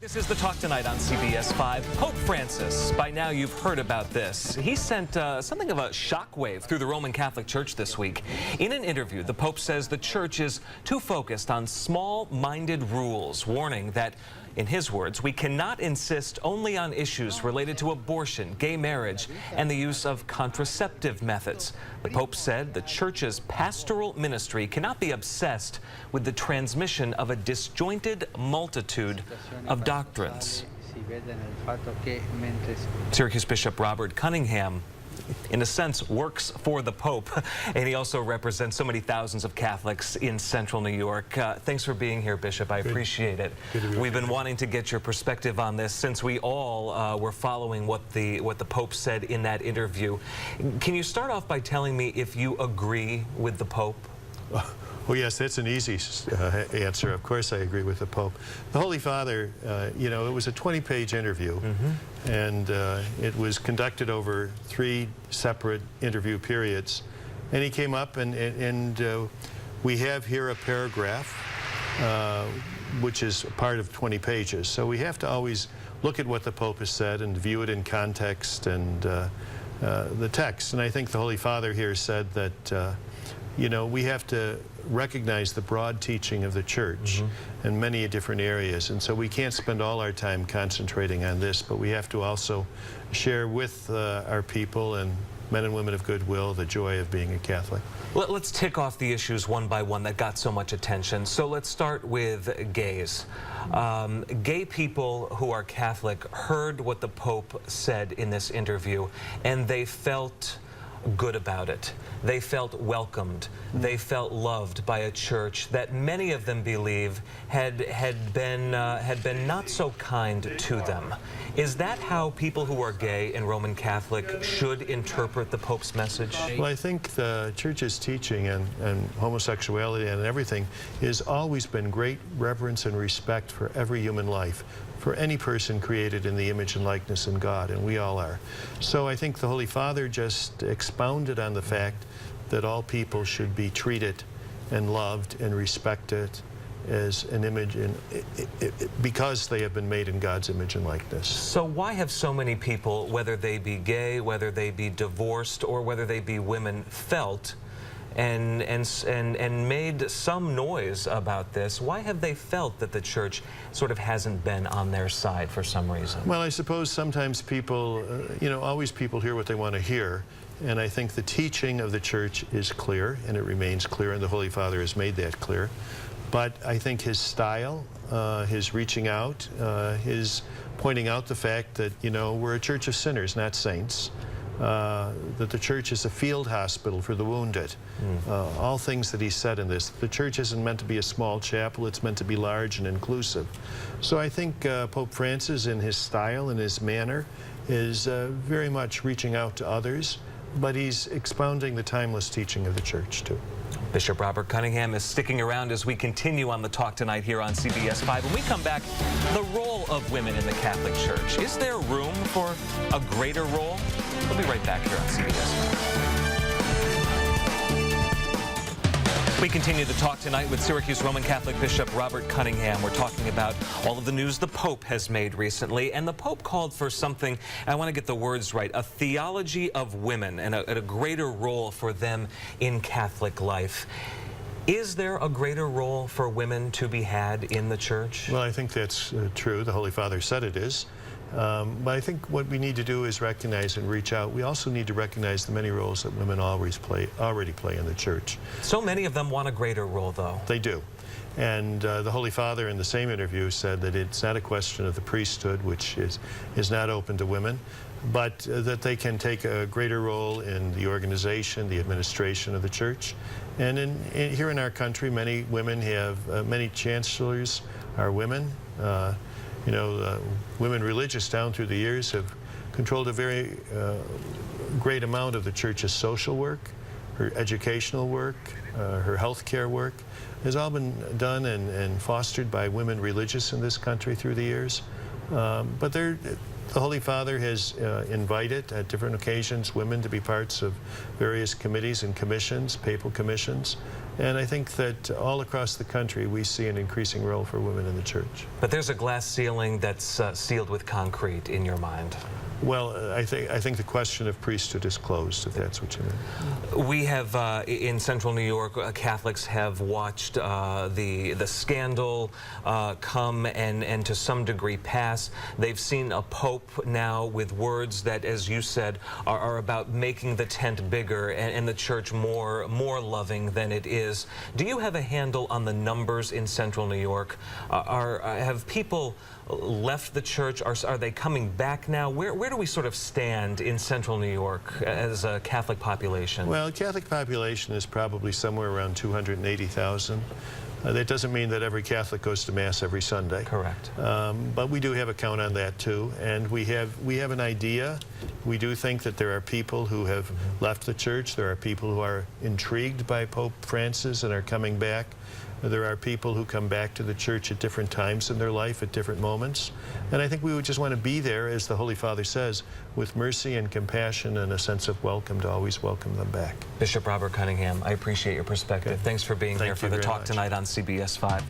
This is the Talk Tonight on CBS 5. Pope Francis. By now you've heard about this. He sent something of a shockwave through the Roman Catholic Church this week. In an interview, the Pope says the Church is too focused on small-minded rules, warning that, in his words, we cannot insist only on issues related to abortion, gay marriage, and the use of contraceptive methods. The Pope said the Church's pastoral ministry cannot be obsessed with the transmission of a disjointed multitude of doctrines. Syracuse Bishop Robert Cunningham, in a sense, works for the Pope, and he also represents so many thousands of Catholics in central New York. Thanks for being here, Bishop. I appreciate it. We've been wanting to get your perspective on this since we all were following what the Pope said in that interview. Can you start off by telling me if you agree with the Pope? Well, yes, that's an easy answer. Of course I agree with the Pope. The Holy Father, you know, it was a 20-page interview, and it was conducted over 3 separate interview periods. And he came up, and we have here a paragraph, which is part of 20 pages. So we have to always look at what the Pope has said and view it in context and the text. And I think the Holy Father here said that you know, we have to recognize the broad teaching of the Church in many different areas, and so we can't spend all our time concentrating on this, but we have to also share with our people and men and women of goodwill the joy of being a Catholic. Let's tick off the issues one by one that got so much attention. So let's start with gays. Gay people who are Catholic heard what the Pope said in this interview, and they felt good about it. They felt welcomed. They felt loved by a church that many of them believe had been not so kind to them. Is that how people who are gay and Roman Catholic should interpret the Pope's message? Well, I think the Church's teaching and homosexuality and everything has always been great reverence and respect for every human life, for any person created in the image and likeness in God, and we all are. So I think the Holy Father just expounded on the fact that all people should be treated and loved and respected as an image because they have been made in God's image and likeness. So why have so many people, whether they be gay, whether they be divorced, or whether they be women, felt and made some noise about this? Why have they felt that the Church sort of hasn't been on their side for some reason? Well, I suppose sometimes people, you know, always people hear what they want to hear, and I think the teaching of the Church is clear, and it remains clear, and the Holy Father has made that clear. But I think his style, his reaching out, his pointing out the fact that, you know, we're a church of sinners, not saints. That the Church is a field hospital for the wounded. All things that he said in this. The Church isn't meant to be a small chapel, it's meant to be large and inclusive. So I think Pope Francis, in his style and his manner, is very much reaching out to others, but he's expounding the timeless teaching of the Church too. Bishop Robert Cunningham is sticking around as we continue on the Talk Tonight here on CBS 5. When we come back, the role of women in the Catholic Church. Is there room for a greater role? We'll be right back here on CBS 5. We continue the Talk Tonight with Syracuse Roman Catholic Bishop Robert Cunningham. We're talking about all of the news the Pope has made recently, and the Pope called for something, I want to get the words right, a theology of women and a greater role for them in Catholic life. Is there a greater role for women to be had in the Church? Well, I think that's true. The Holy Father said it is. But I think what we need to do is recognize and reach out. We also need to recognize the many roles that women already play in the Church. So many of them want a greater role, though. They do. And the Holy Father in the same interview said that it's not a question of the priesthood, which is not open to women, but that they can take a greater role in the organization, the administration of the Church. And here in our country, many women have, many chancellors are women. You know, women religious down through the years have controlled a very great amount of the Church's social work, her educational work, her health care work. Has all been done and fostered by women religious in this country through the years. But the Holy Father has invited at different occasions women to be parts of various committees and commissions, papal commissions. And I think that all across the country we see an increasing role for women in the church. But there's a glass ceiling that's sealed with concrete in your mind. Well, I think the question of priesthood is closed, if that's what you mean. We have, in central New York, Catholics have watched the scandal come and to some degree pass. They've seen a pope now with words that, as you said, are about making the tent bigger and the church more loving than it is. Do you have a handle on the numbers in central New York? Have people left the church? Are they coming back now? Where do we sort of stand in central New York as a Catholic population? Well, Catholic population is probably somewhere around 280,000. That doesn't mean that every Catholic goes to Mass every Sunday. Correct. But we do have a count on that too, and we have an idea. We do think that there are people who have left the church. There are people who are intrigued by Pope Francis and are coming back. There are people who come back to the church at different times in their life, at different moments. And I think we would just want to be there, as the Holy Father says, with mercy and compassion and a sense of welcome to always welcome them back. Bishop Robert Cunningham, I appreciate your perspective. Okay. Thanks for being here for the talk much. tonight on CBS 5.